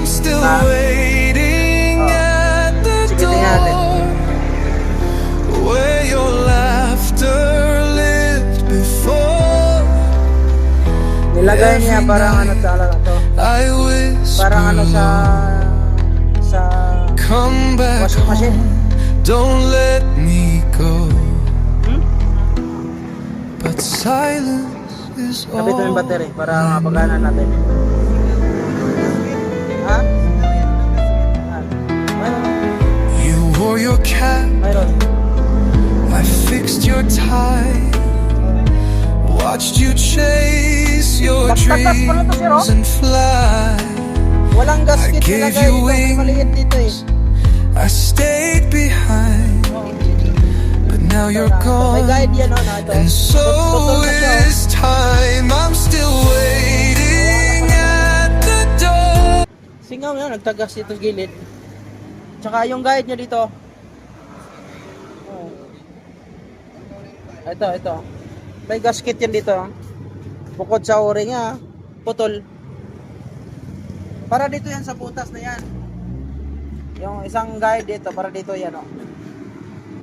still waiting at the door where your laughter lived before. Nilagay niya parang ano sa ala to. I Parang ano sa come back washing machine. home, don't let me go. But silence is all. Kapit mo yung battery para mapagana natin. Ha? Mayroon. You wore your cap, Mayroon. I fixed your tie, watched you chase your Takas pala to, sir, oh. dreams and fly. Walang gasket I gave nilagay you dito. wings. Maliit dito eh. I stayed behind, but now you're May gone, guide yan o na ito. and so Tutol na siya, oh. is time. I'm still waiting at the door. Singaw yun, nagtagas dito sa gilid. Tsaka yung guide nyo dito. Oh. Ito. May gasket yan dito. Bukod sa o-ring ha. Putol. Para dito yan sa butas na yan. Yung isang guide dito, para dito yan o.